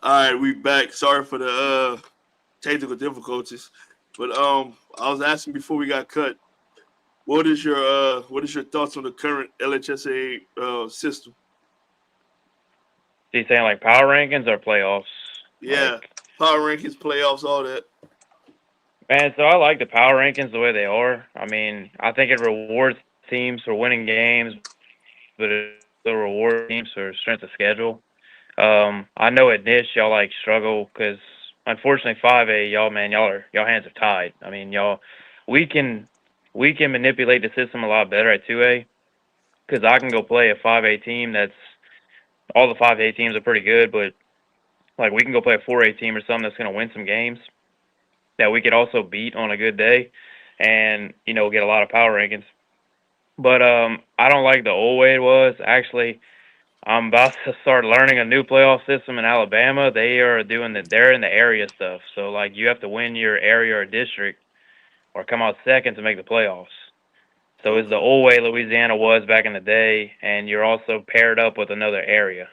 All right, we back. Sorry for the technical difficulties, but I was asking before we got cut. What is your thoughts on the current LHSA system? So you saying like power rankings or playoffs? Yeah, Like, power rankings, playoffs, all that. man, so I like the power rankings the way they are. I mean, I think it rewards teams for winning games, but it also rewards teams for strength of schedule. I know at Nish y'all like struggle because unfortunately 5A y'all, man, y'all hands are tied. I mean, we can we can manipulate the system a lot better at 2A because I can go play a 5A team that's all the 5A teams are pretty good, but like we can go play a 4A team or something that's going to win some games that we could also beat on a good day, and get a lot of power rankings. But I don't like the old way it was. Actually, I'm about to start learning a new playoff system in Alabama. They're in the area stuff. So like you have to win your area or district or come out second to make the playoffs. So it's the Okay. old way Louisiana was back in the day, and you're also paired up with another area.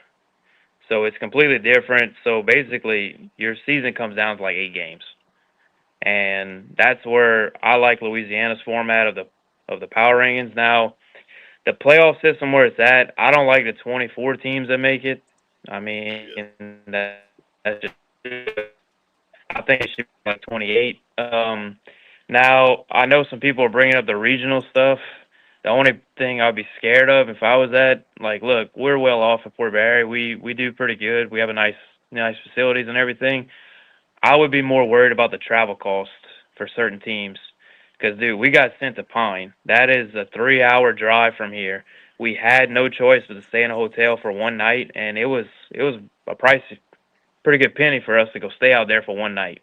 So it's completely different. So basically, your season comes down to like 8 games, and that's where I like Louisiana's format of the power rankings. Now, the playoff system where it's at, I don't like the 24 teams that make it. I mean, Yeah. that's just I think it should be like 28. Now I know some people are bringing up the regional stuff. The only thing I'd be scared of if I was at, like, look, we're well off at Fort Barry. We do pretty good. We have a nice facilities and everything. I would be more worried about the travel costs for certain teams. Because, dude, we got sent to Pine. That is a 3-hour drive from here. We had no choice but to stay in a hotel for one night, and it was a price, pretty good penny for us to go stay out there for one night.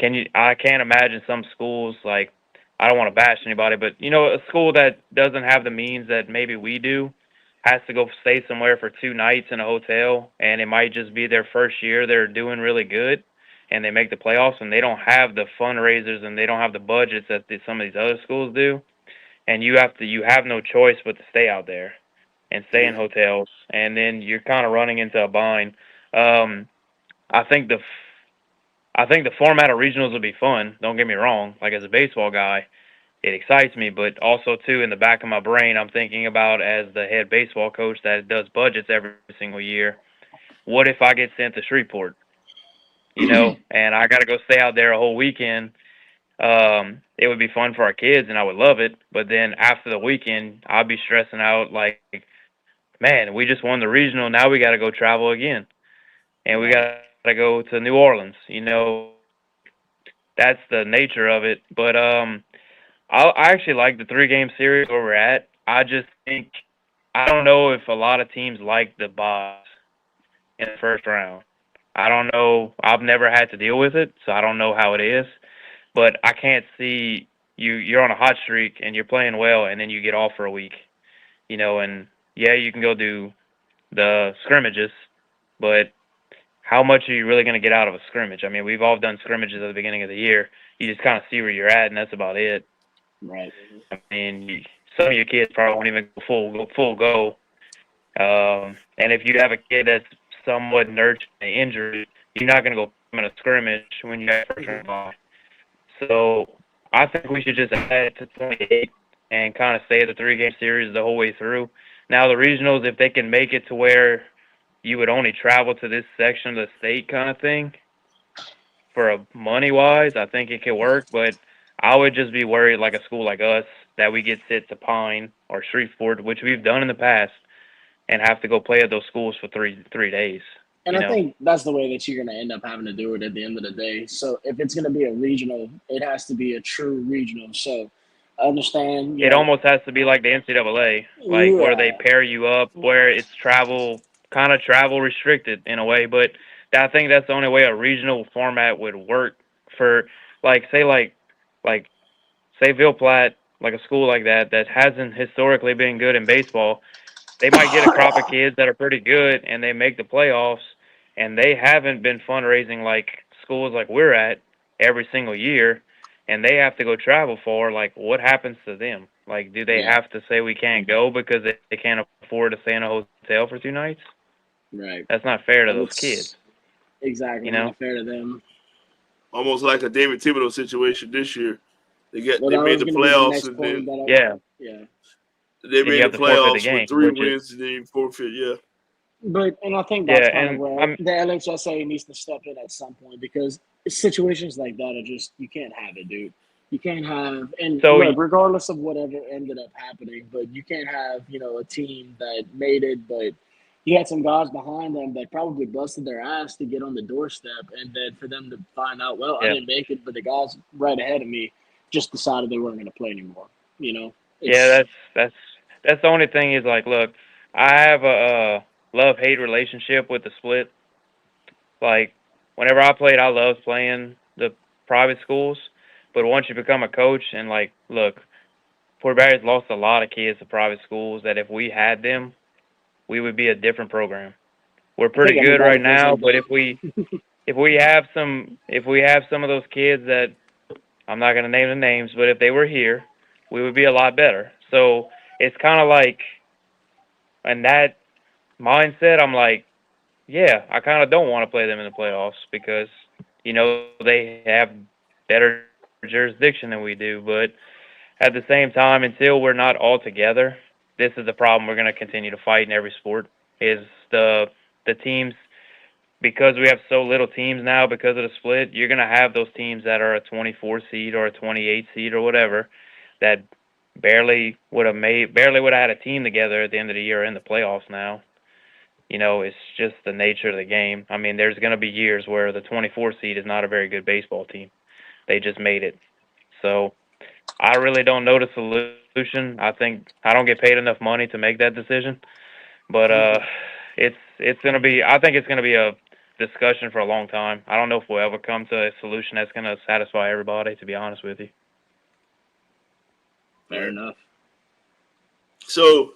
I can't imagine some schools like, I don't want to bash anybody, but a school that doesn't have the means that maybe we do has to go stay somewhere for 2 nights in a hotel, and it might just be their first year. They're doing really good, and they make the playoffs, and they don't have the fundraisers and they don't have the budgets that some of these other schools do, and you have no choice but to stay out there and stay in Yeah. hotels, and then you're kind of running into a bind. Um, I think the format of regionals will be fun. Don't get me wrong. Like, as a baseball guy, it excites me, but also too, in the back of my brain, I'm thinking about, as the head baseball coach that does budgets every single year, what if I get sent to Shreveport? And I got to go stay out there a whole weekend. It would be fun for our kids, and I would love it. But then after the weekend, I'll be stressing out like, man, we just won the regional. Now we got to go travel again, and we got to go to New Orleans. That's the nature of it. But I actually like the 3-game series where we're at. I just think, I don't know if a lot of teams like the buys in the first round. I don't know. I've never had to deal with it, so I don't know how it is. But I can't see you're on a hot streak and you're playing well, and then you get off for a week. And yeah, you can go do the scrimmages, but how much are you really going to get out of a scrimmage? I mean, we've all done scrimmages at the beginning of the year. You just kind of see where you're at, and that's about it. Right. I mean, some of your kids probably won't even go full go. And if you have a kid that's somewhat nurturing an injury, you're not going to go put them in a scrimmage when you have first round bye. So I think we should just add it to 28 and kind of stay at the 3-game series the whole way through. Now the regionals, if they can make it to where you would only travel to this section of the state kind of thing, for a money wise, I think it could work. But I would just be worried, like a school like us, that we get sent to Pine or Shreveport, which we've done in the past, and have to go play at those schools for three days. And You I know, think that's the way that you're going to end up having to do it at the end of the day. So if it's going to be a regional, it has to be a true regional. So I understand, it almost has to be like the NCAA, like where they yeah, pair you up, where it's travel restricted in a way. But I think that's the only way a regional format would work for, like, like say Ville Platte, like a school like that hasn't historically been good in baseball. They might get a crop of kids that are pretty good and they make the playoffs, and they haven't been fundraising like schools like we're at every single year, and they have to go travel for, like, what happens to them? Like, do they yeah, have to say we can't go because they can't afford to stay in a hotel for 2 nights? right. That's not fair to And those kids. exactly You know? not fair to them. Almost like a David Thibodeau situation this year. Well, They that made was the going to be the playoffs, next and point then that Yeah. yeah. they And you made the have to forfeit the playoffs game, with 3 which is wins and then you forfeit. Yeah, And I think yeah, that's kind of and where I'm the LHSA needs to step in at some point because situations like that are just you can't have it, dude. You can't have and so look, regardless of whatever ended up happening, but you can't have a team that made it, but you had some guys behind them that probably busted their ass to get on the doorstep, and then for them to find out, well, I yeah. didn't make it, but the guys right ahead of me just decided they weren't going to play anymore. Yeah, It's that's the only thing is like, look, I have a love-hate relationship with the split. Like, whenever I played, I loved playing the private schools, but once you become a coach and like, look, Fort Barry's lost a lot of kids to private schools that if we had them, we would be a different program. We're I think pretty good everybody right feels now, like but that. if we have some of those kids that I'm not gonna name the names, but if they were here, we would be a lot better. So it's kind of like, in that mindset, I'm like, yeah, I kind of don't want to play them in the playoffs because they have better jurisdiction than we do. But at the same time, until we're not all together, this is the problem we're going to continue to fight in every sport. Is the teams, because we have so little teams now because of the split, you're going to have those teams that are a 24 seed or a 28 seed or whatever that barely would have had a team together at the end of the year in the playoffs now. It's just the nature of the game. I mean, there's going to be years where the 24 seed is not a very good baseball team. They just made it. So I really don't know the solution. I think I don't get paid enough money to make that decision. But it's going to be, I think it's going to be a discussion for a long time. I don't know if we'll ever come to a solution that's going to satisfy everybody, to be honest with you. Fair enough. So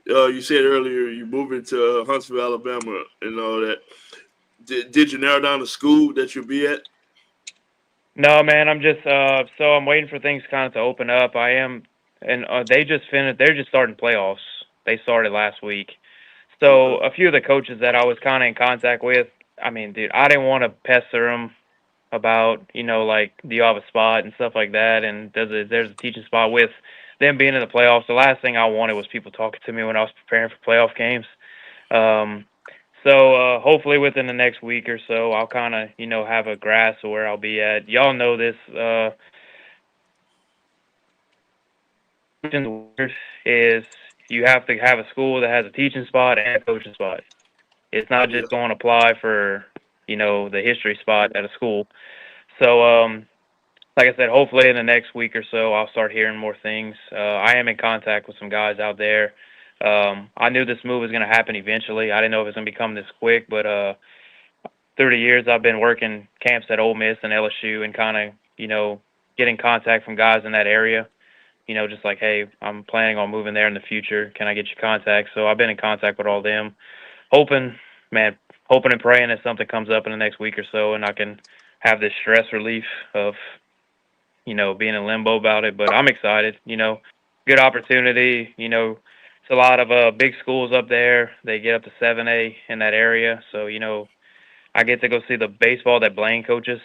you said earlier you moved into Huntsville, Alabama, and all that. Did you narrow down the school that you'll be at? No, man, I'm just so I'm waiting for things kind of to open up. I am, and they just finished. They're just starting playoffs. They started last week. So Okay. a few of the coaches that I was kind of in contact with, I mean, dude, I didn't want to pester them about, like, do you have a spot and stuff like that, and there's a teaching spot with them being in the playoffs. The last thing I wanted was people talking to me when I was preparing for playoff games. Um, so hopefully within the next week or so, I'll kind of, have a grasp of where I'll be at. Y'all know this. Is you have to have a school that has a teaching spot and a coaching spot. It's not Yeah. just going to apply for, the history spot at a school. So, like I said, hopefully in the next week or so, I'll start hearing more things. I am in contact with some guys out there. I knew this move was going to happen eventually. I didn't know it was going to become this quick, but through the years, I've been working camps at Ole Miss and LSU and kind of, getting contact from guys in that area. Just like, hey, I'm planning on moving there in the future. Can I get your contact? So I've been in contact with all them, hoping and praying that something comes up in the next week or so, and I can have this stress relief of, being in limbo about it. But I'm excited. Good opportunity. It's a lot of big schools up there. They get up to 7A in that area, so I get to go see the baseball that Blaine coaches,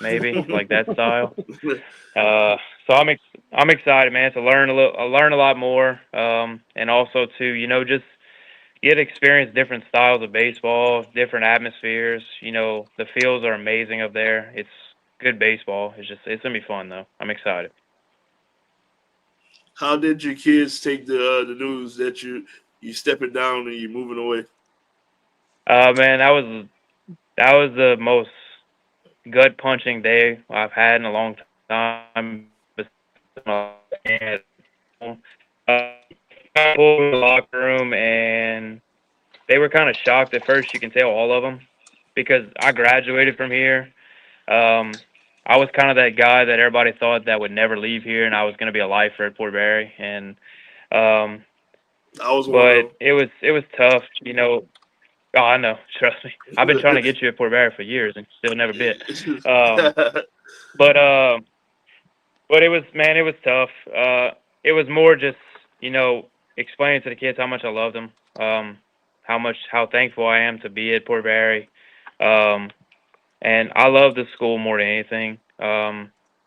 maybe like that style. So I'm excited, man, to learn a lot more, and also to just get to experience different styles of baseball, different atmospheres. The fields are amazing up there. It's good baseball. It's gonna be fun though. I'm excited. How did your kids take the news that you stepping down and you moving away? Man, that was the most gut punching day I've had in a long time. And I pulled in the locker room, and they were kind of shocked at first. You can tell, all of them, because I graduated from here. I was kind of that guy that everybody thought that would never leave here, and I was going to be a lifer at Fort Barry. And I was one of but them. it was tough. Oh, I know. Trust me. I've been trying to get you at Fort Barry for years and still never bit. Um, but it was, man, it was tough. It was more just, explaining to the kids how much I loved them, how thankful I am to be at Port Barry. Um, and I love the school more than anything.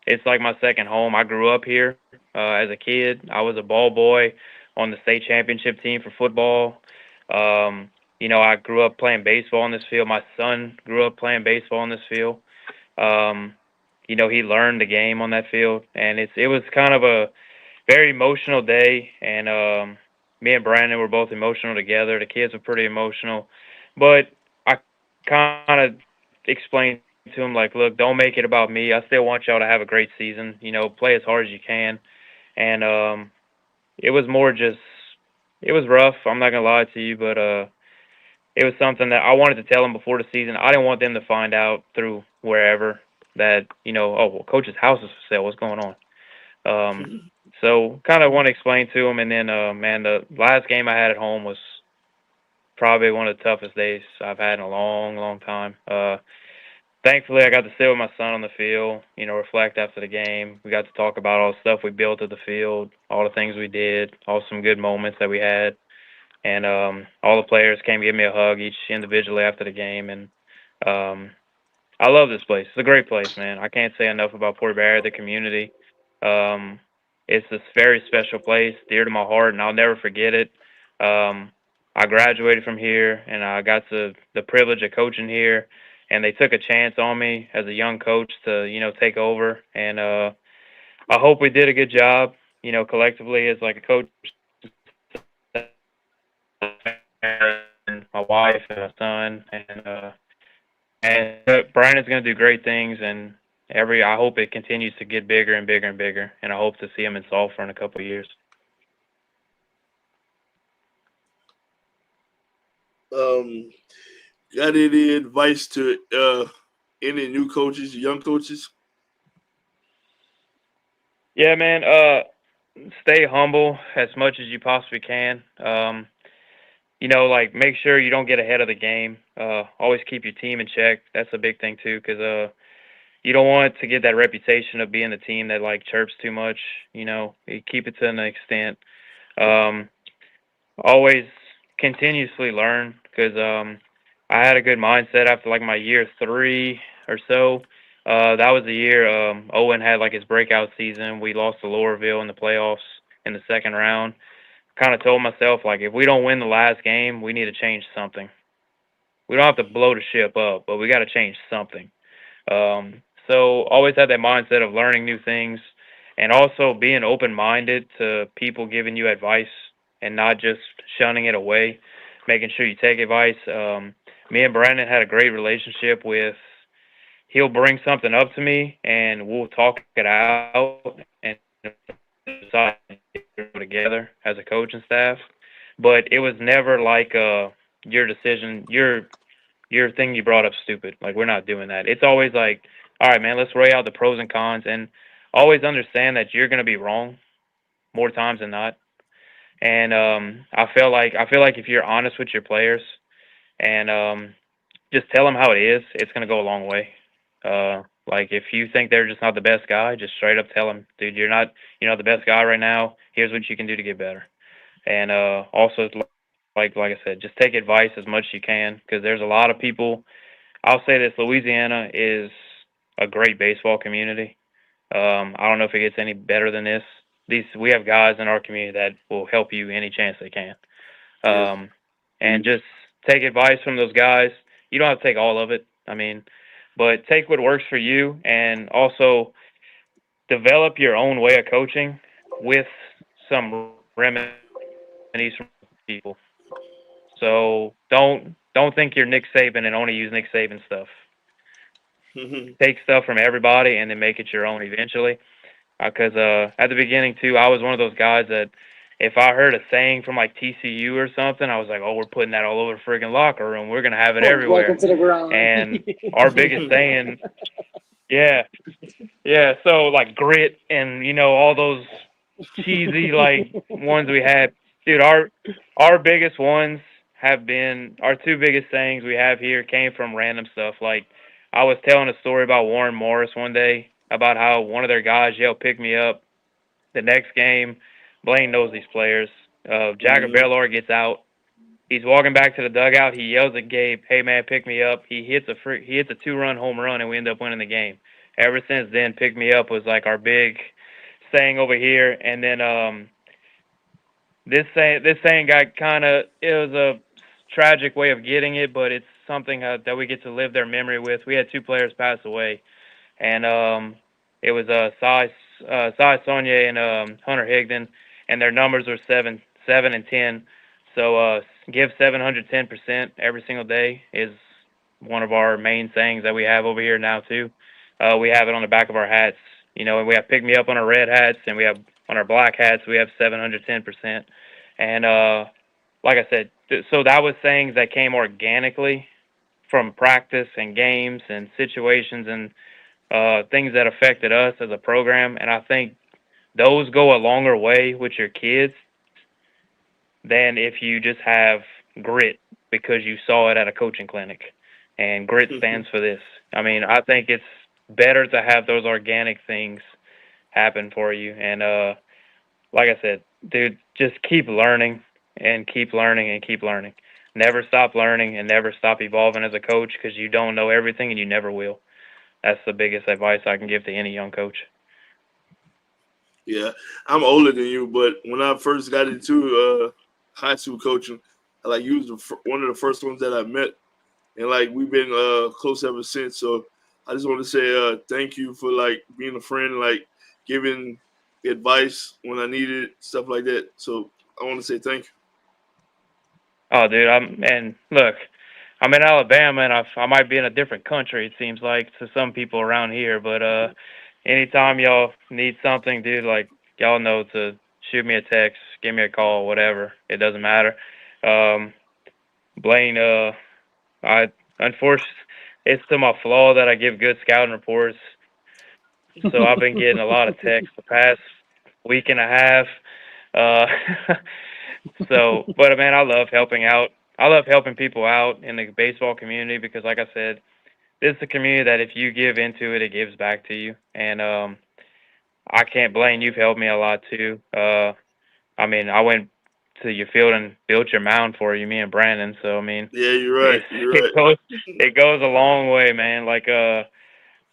It's like my second home. I grew up here as a kid. I was a ball boy on the state championship team for football. Um, I grew up playing baseball on this field. My son grew up playing baseball on this field. Um, he learned the game on that field, and it was kind of a very emotional day. And me and Brandon were both emotional together. The kids were pretty emotional, but I kind of explained to him like, look, don't make it about me. I still want y'all to have a great season. Play as hard as you can. And it was more just, it was rough. I'm not gonna lie to you, but it was something that I wanted to tell them before the season. I didn't want them to find out through wherever that oh well, coach's house is for sale. What's going on? So kind of want to explain to them, and then man, the last game I had at home was probably one of the toughest days I've had in a long, long time. Thankfully, I got to sit with my son on the field, reflect after the game. We got to talk about all the stuff we built at the field, all the things we did, all some good moments that we had. And all the players came to give me a hug, each individually after the game. And I love this place. It's a great place, man. I can't say enough about Port Barre, the community. Um, it's this very special place, dear to my heart, and I'll never forget it. I graduated from here, and I got the privilege of coaching here, and they took a chance on me as a young coach to, take over. And I hope we did a good job, collectively as like a coach, and my wife and my son, and Brian is going to do great things, and I hope it continues to get bigger and bigger and bigger, and I hope to see him in Sulphur in a couple of years. Got any advice to any new coaches, young coaches? Yeah, man. Stay humble as much as you possibly can. Like make sure you don't get ahead of the game. Always keep your team in check. That's a big thing too, because you don't want to get that reputation of being the team that like chirps too much. You keep it to an extent. Always continuously learn, because I had a good mindset after like my year 3 or so. That was the year Owen had like his breakout season. We lost to Lowerville in the playoffs in the second round. Kind of told myself, like, if we don't win the last game, we need to change something. We don't have to blow the ship up, but we got to change something. So always had that mindset of learning new things, and also being open-minded to people giving you advice and not just shunning it away, making sure you take advice. Me and Brandon had a great relationship with, he'll bring something up to me and we'll talk it out and decide together as a coaching staff. But it was never like your decision, your thing you brought up stupid. Like, we're not doing that. It's always like, all right, man, let's weigh out the pros and cons, and always understand that you're going to be wrong more times than not. And I feel like if you're honest with your players and just tell them how it is, it's going to go a long way. Like, if you think they're just not the best guy, just straight up tell them, dude, you're not the best guy right now. Here's what you can do to get better. And also, like I said, just take advice as much as you can, because there's a lot of people. I'll say this: Louisiana is a great baseball community. I don't know if it gets any better than this. We have guys in our community that will help you any chance they can. And just take advice from those guys. You don't have to take all of it. I mean, but take what works for you, and also develop your own way of coaching with some remedies from people. So don't think you're Nick Saban and only use Nick Saban stuff. Take stuff from everybody and then make it your own eventually. Because at the beginning too, I was one of those guys that if I heard a saying from like TCU or something, I was like, oh, we're putting that all over the friggin' locker room. We're gonna have it everywhere. Welcome to the ground. And our biggest saying, yeah. So like grit and all those cheesy like ones we had, dude. Our biggest ones have been, our two biggest sayings we have here came from random stuff. Like, I was telling a story about Warren Morris one day about how one of their guys yelled, "Pick me up." The next game, Blaine knows these players. Jagger Bellar gets out. He's walking back to the dugout. He yells at Gabe, "Hey man, pick me up!" He hits a 2-run home run, and we end up winning the game. Ever since then, "Pick me up" was like our big saying over here. And then this saying got kind of, it was a tragic way of getting it, but it's something that we get to live their memory with. We had two players pass away, and it was Cy Sonye and Hunter Higdon, and their numbers are 7 and 10. So give 710% every single day is one of our main sayings that we have over here now too. We have it on the back of our hats, and we have "Pick Me Up" on our red hats, and we have on our black hats we have 710%. And like I said, so that was sayings that came organically from practice and games and situations and things that affected us as a program. And I think those go a longer way with your kids than if you just have grit because you saw it at a coaching clinic. And grit stands for this. I mean, I think it's better to have those organic things happen for you. And like I said, dude, just keep learning and keep learning and keep learning. Never stop learning and never stop evolving as a coach, because you don't know everything and you never will. That's the biggest advice I can give to any young coach. Yeah, I'm older than you, but when I first got into high school coaching, you was one of the first ones that I met, and we've been close ever since. So I just want to say thank you for being a friend, giving advice when I needed it, stuff like that. So I want to say thank you. Oh, dude, and look, I'm in Alabama, and I might be in a different country, it seems like, to some people around here. But anytime y'all need something, dude, y'all know to shoot me a text, give me a call, whatever. It doesn't matter. Blaine, unfortunately, it's to my flaw that I give good scouting reports. So I've been getting a lot of texts the past week and a half. But man, I love helping out. I love helping people out in the baseball community because, like I said, this is a community that if you give into it, it gives back to you. And I can't blame you've helped me a lot too. I mean, I went to your field and built your mound for you, me and Brandon. So I mean, yeah, you're right. You're right. It goes a long way, man.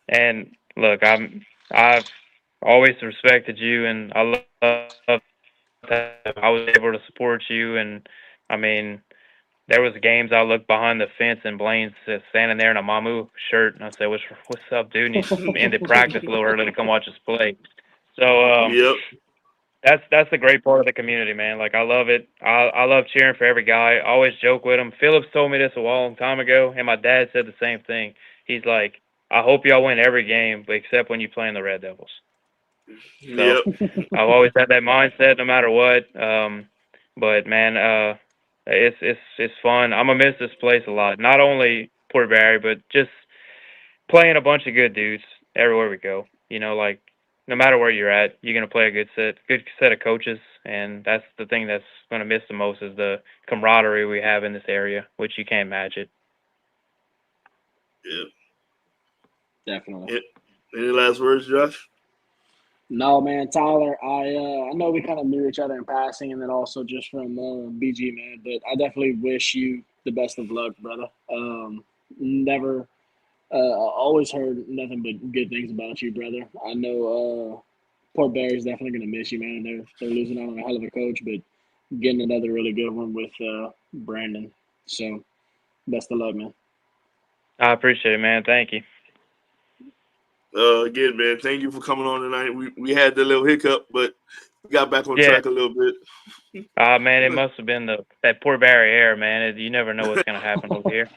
And look, I've always respected you, and I love that I was able to support you. And I mean, there was games I looked behind the fence and Blaine's standing there in a Mamu shirt, and I said, "What's up, dude?" And he ended practice a little early to come watch us play. So Yep. that's the great part of the community, man. I love it. I love cheering for every guy. I always joke with him. Phillips told me this a long time ago, and my dad said the same thing. He's like, "I hope y'all win every game, but except when you play in the Red Devils." So Yep. I've always had that mindset, no matter what. But man, it's fun. I'm gonna miss this place a lot. Not only Port Barre, but just playing a bunch of good dudes everywhere we go. No matter where you're at, you're gonna play a good set of coaches, and that's the thing that's gonna miss the most is the camaraderie we have in this area, which you can't match it. Yep. Definitely. Any last words, Josh? No, man, Tyler. I know we kind of knew each other in passing, and then also just from BG, man. But I definitely wish you the best of luck, brother. Never, always heard nothing but good things about you, brother. I know Port Barry's definitely gonna miss you, man. They're losing out on a hell of a coach, but getting another really good one with Brandon. So best of luck, man. I appreciate it, man. Thank you. Again, man, thank you for coming on tonight. We had the little hiccup, but we got back on track a little bit. Man, it must have been that Port Barre air, man. You never know what's gonna happen over here.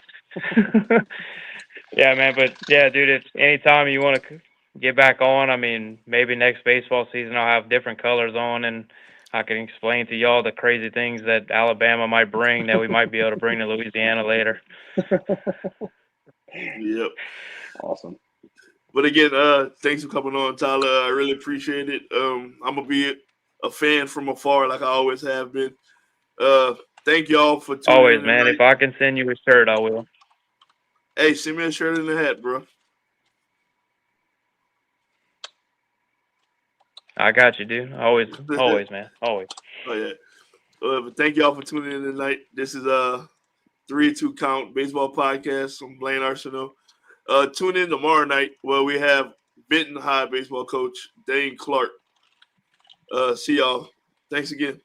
Yeah, man. But yeah, dude, if anytime you want to get back on, I mean, maybe next baseball season I'll have different colors on, and I can explain to y'all the crazy things that Alabama might bring that we might be able to bring to Louisiana later. Yep. Awesome. But again, thanks for coming on, Tyler. I really appreciate it. I'm gonna be a fan from afar, like I always have been. Thank y'all for tuning Always, in man. tonight. If I can send you a shirt, I will. Hey, send me a shirt and a hat, bro. I got you, dude. Always, man. Always. Oh yeah. But thank y'all for tuning in tonight. This is 3-2 Count Baseball Podcast. I'm Blaine Arsenault. Tune in tomorrow night where we have Benton High baseball coach Dane Clark. See y'all. Thanks again.